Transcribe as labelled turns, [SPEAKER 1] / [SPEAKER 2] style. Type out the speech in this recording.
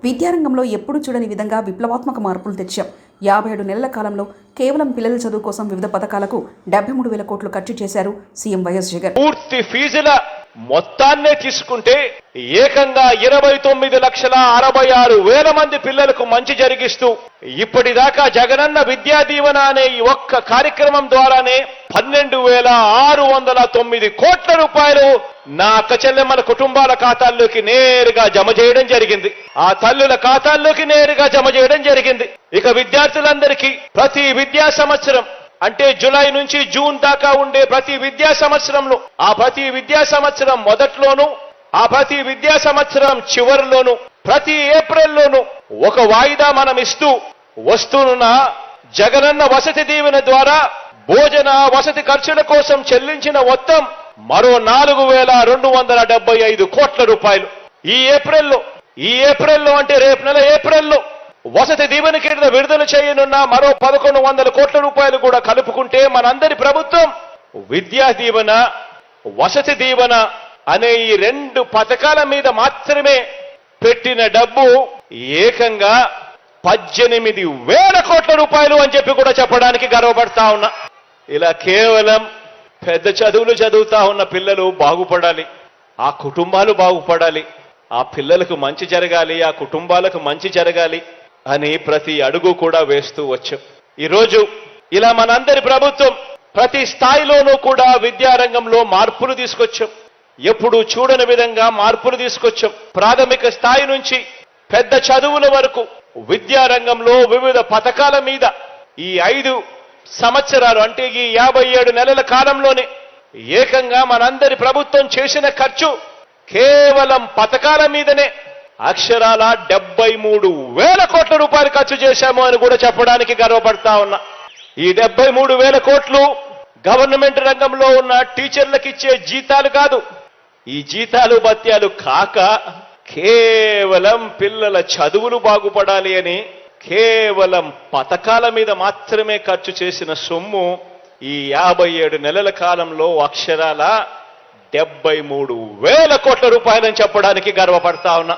[SPEAKER 1] విద్యారంగంలో ఎప్పుడూ చూడని విధంగా విప్లవాత్మక మార్పులు తెచ్చాం. 57 నెలల కాలంలో కేవలం పిల్లల చదువు కోసం వివిధ పథకాలకు 73,000 కోట్లు ఖర్చు చేశారు సీఎం వైఎస్ జగన్.
[SPEAKER 2] పూర్తి ఫీజుల మొత్తాన్నే తీసుకుంటే ఏకంగా 29,66,000 మంది పిల్లలకు మంచి జరిగిస్తూ ఇప్పటిదాకా జగనన్న విద్యా దీవెన అనే ఈ ఒక్క కార్యక్రమం ద్వారానే 12,609 కోట్ల రూపాయలు నా అక్క చెల్లెమ్మల కుటుంబాల ఖాతాల్లోకి నేరుగా జమ చేయడం జరిగింది. ఆ తల్లుల ఖాతాల్లోకి నేరుగా జమ చేయడం జరిగింది. ఇక విద్యార్థులందరికీ ప్రతి విద్యా సంవత్సరం అంటే జూలై నుంచి జూన్ దాకా ఉండే ప్రతి విద్యా సంవత్సరంలో ఆ ప్రతి విద్యా సంవత్సరం మొదట్లోనూ ఆ ప్రతి విద్యా సంవత్సరం చివరిలోనూ ప్రతి ఏప్రిల్లోనూ ఒక వాయిదా మనం ఇస్తూ వస్తున్న జగనన్న వసతి దీవెన ద్వారా భోజన వసతి ఖర్చుల కోసం చెల్లించిన మొత్తం మరో 4,275 కోట్ల రూపాయలు ఈ ఏప్రిల్లో అంటే రేపు నెల ఏప్రిల్లో వసతి దీవెన కింద విడుదల చేయనున్న మరో 1,100 కోట్ల రూపాయలు కూడా కలుపుకుంటే మనందరి ప్రభుత్వం విద్యా దీవెన వసతి దీవెన అనే ఈ 2 పథకాల మీద మాత్రమే పెట్టిన డబ్బు ఏకంగా 18,000 కోట్ల రూపాయలు అని చెప్పి కూడా చెప్పడానికి గర్వపడతా ఉన్నా. ఇలా కేవలం పెద్ద చదువులు చదువుతా ఉన్న పిల్లలు బాగుపడాలి, ఆ కుటుంబాలు బాగుపడాలి, ఆ పిల్లలకు మంచి జరగాలి, ఆ కుటుంబాలకు మంచి జరగాలి అని ప్రతి అడుగు కూడా వేస్తూ వచ్చాం. ఈరోజు ఇలా మనందరి ప్రభుత్వం ప్రతి స్థాయిలోనూ కూడా విద్యారంగంలో మార్పులు తీసుకొచ్చాం. ఎప్పుడు చూడని విధంగా మార్పులు తీసుకొచ్చాం. ప్రాథమిక స్థాయి నుంచి పెద్ద చదువుల వరకు విద్యారంగంలో వివిధ పథకాల మీద ఈ 5 సంవత్సరాలు అంటే ఈ 57 నెలల కాలంలోనే ఏకంగా మనందరి ప్రభుత్వం చేసిన ఖర్చు కేవలం పథకాల మీదనే అక్షరాల 73,000 కోట్ల రూపాయలు ఖర్చు చేశాము అని కూడా చెప్పడానికి గర్వపడతా ఉన్నా. ఈ 73,000 కోట్లు గవర్నమెంట్ రంగంలో ఉన్న టీచర్లకు ఇచ్చే జీతాలు కాదు. ఈ జీతాలు భత్యాలు కాక కేవలం పిల్లల చదువులు బాగుపడాలి అని కేవలం పథకాల మీద మాత్రమే ఖర్చు చేసిన సొమ్ము ఈ 57 నెలల కాలంలో అక్షరాల 73,000 కోట్ల రూపాయలని చెప్పడానికి గర్వపడతా ఉన్నా.